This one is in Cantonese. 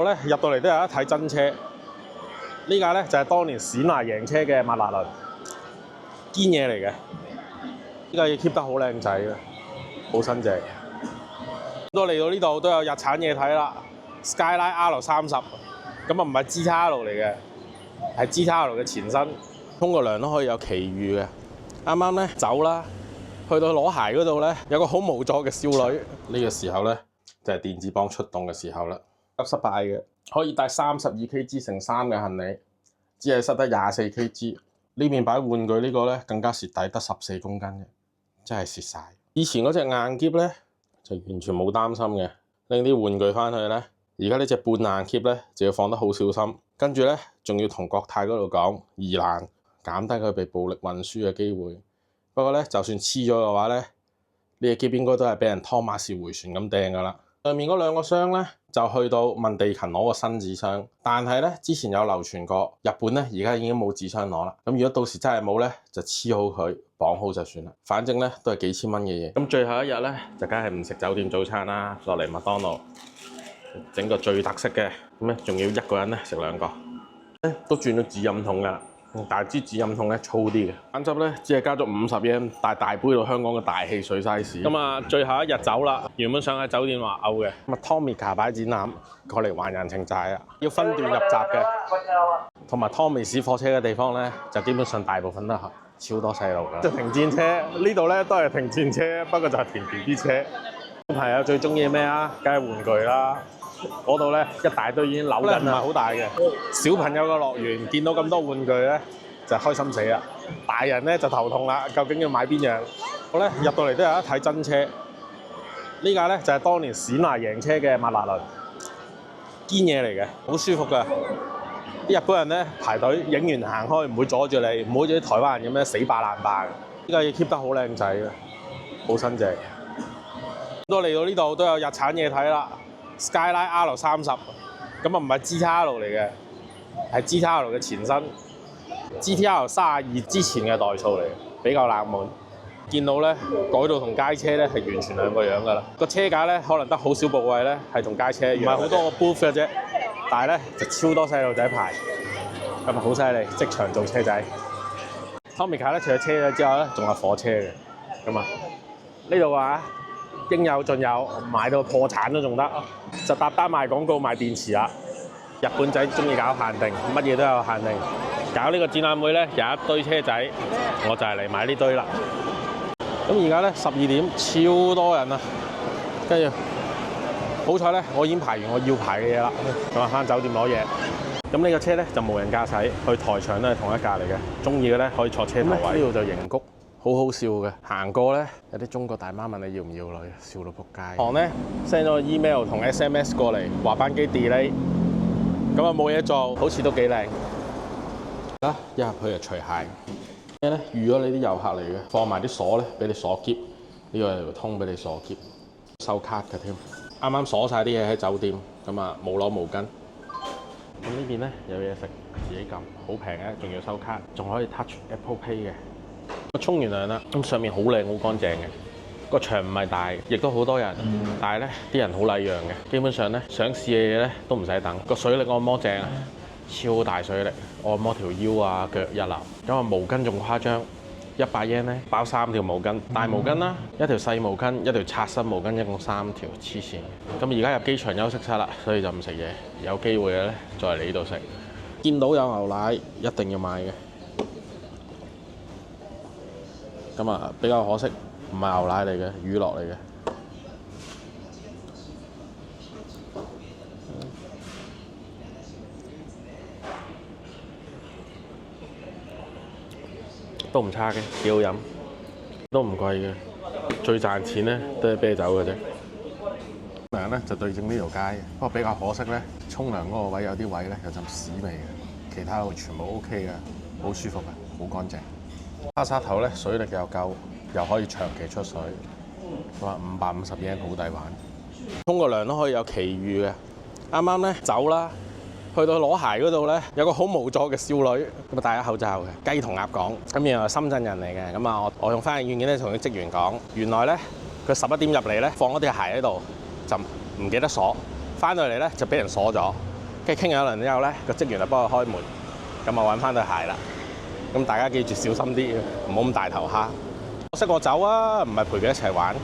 我咧入到嚟都有一睇真車，呢架咧就係當年冼拿贏車嘅麥拿倫，堅嘢嚟嘅。呢架嘢 keep 得好靚仔嘅，好新淨。到嚟到呢度都有日產嘢睇啦 ，Skyline R30，咁啊唔係 GTR 嚟嘅，係 GTR 嘅前身。沖個涼都可以有奇遇嘅。啱啱咧走啦，去到攞鞋嗰度咧，有個好無助嘅少女。呢個時候咧就係電子幫出動嘅時候啦。失敗嘅，可以帶32kg 乘3嘅行李，只係塞得24kg。呢邊擺玩具呢個咧更加蝕底，得14公斤嘅，真係蝕晒。以前嗰隻硬篋咧就完全冇擔心嘅，拎啲玩具翻去咧。而家呢隻半硬篋咧就要放得好小心，跟住咧仲要同國泰嗰度講疑難，減低佢被暴力運輸嘅機會。不過咧，就算黐咗嘅話咧，呢隻篋應該都係俾人湯馬士回旋咁掟噶啦。上面嗰兩個箱咧，就去到問地勤攞個新紙箱，但係咧之前有流傳過，日本咧而家已經冇紙箱攞啦。咁如果到時真係冇咧，就黐好佢，綁好就算啦。反正咧都係幾千蚊嘅嘢。咁最後一日咧，就梗係唔食酒店早餐啦，落嚟麥當勞整個最特色嘅，咁咧仲要一個人咧食2個，都轉咗紙飲筒噶啦。但係支紙飲筒咧粗啲嘅，橙汁咧只係加咗50 yen， 但係大杯到香港嘅大汽水 size。咁啊，最後一日走啦，原本想喺酒店話嘔嘅，咁啊 Tomica 擺展覽過嚟還人情債啊，要分段入閘嘅，同埋湯美士貨車嘅地方咧，就基本上大部分都係超多細路㗎。即係停戰車呢度咧都係停戰車，不過就係停 BB 車。小朋友最中意咩啊？梗係玩具啦。嗰度咧一大堆已經扭緊啦，唔係好大嘅。小朋友嘅樂園見到咁多玩具咧，就開心死啦。大人咧就頭痛啦，究竟要買邊樣？我咧入到嚟都有一睇真車，呢架咧就係當年冼拿贏車嘅麥拿倫，堅嘢嚟嘅，好舒服㗎。啲日本人咧排隊影完行開，唔會阻住你，唔好似啲台灣人咁樣死霸爛霸嘅。呢架嘢 keep 得好靚仔嘅，好新淨。到嚟到呢度都有日產嘢睇啦。Skyline R30，咁啊唔係 GTR 嚟嘅，係 GTR 嘅前身 ，GTR 32之前嘅代數嚟，比較冷門。見到咧改到同街車咧係完全兩個樣噶啦，個車架咧可能得好少部位咧係同街車一樣，唔係好多個 booth 嘅啫，但係咧就超多細路仔排，咁啊好犀利，即場做車仔。Tomica 咧除咗車仔之外咧，仲有火車嘅，咁啊呢度啊。應有盡有，買到破產都仲得，就搭單賣廣告賣電池啦。日本仔中意搞限定，乜嘢都有限定。搞呢個展覽會咧，有一堆車仔，我就係嚟買呢堆啦。咁而家咧12點，超多人啊！跟住好彩咧，我已經排完我要排嘅嘢啦，咁啊返酒店攞嘢。咁呢個車咧就無人駕駛，去台場都係同一架嚟嘅。中意嘅咧可以坐車頭位。呢度就迎谷。好好笑嘅，行過咧有啲中國大媽問你要唔要女，笑到仆街。行咧 send 咗個 email 同 SMS 過嚟，話班機 delay， 咁啊冇嘢做，好似都幾靚。啦，一入去就除鞋。咩咧？預咗你啲遊客嚟嘅，放埋啲鎖咧俾你鎖篋，呢個係通俾你鎖篋，收卡嘅添。啱啱鎖晒啲嘢喺酒店，咁啊冇攞毛巾。咁呢邊咧有嘢食，自己撳，好平嘅，仲要收卡，仲可以 touch Apple Pay 嘅。我沖完涼啦，咁上面好靚好乾淨嘅，個場唔係大，亦都好多人，但係咧啲人好禮讓嘅，基本上咧想試嘅嘢咧都唔使等，個水力按摩正啊，超大水力，按摩條腰啊腳一流，咁啊毛巾仲誇張，100 yen咧包3條毛巾，大毛巾啦，一條細毛巾，一條擦身毛巾，一共3條，黐線。咁而家入機場休息室啦，所以就唔食嘢，有機會嘅咧再嚟呢度食。見到有牛奶一定要買嘅。咁啊，比較可惜，唔係牛奶嚟嘅，乳酪嚟嘅。都唔差嘅，幾好飲，都唔貴嘅。最賺錢咧都係啤酒嘅啫。涼咧就對正呢條街，不過比較可惜咧，沖涼嗰個位有啲位咧有陣屎味嘅，其他度全部 OK 嘅，好舒服嘅，好乾淨。沙沙頭咧水力又夠，又可以長期出水，話550 yen 好抵玩。沖個涼都可以有奇遇嘅。啱啱咧走啦，去到攞鞋嗰度咧，有個好無助嘅少女，咁啊戴咗口罩嘅，雞同鴨講，咁原來係深圳人嚟嘅，咁啊我用翻譯軟件咧同啲職員講，原來咧佢11點入嚟咧放咗對鞋喺度，就唔記得鎖，翻到嚟咧就俾人鎖咗， OK， 傾咗一輪之後咧，個職員就幫我開門，咁我揾翻對鞋啦。咁大家記住小心啲，唔好咁大頭蝦。我識我走啊，唔係陪佢一齊玩。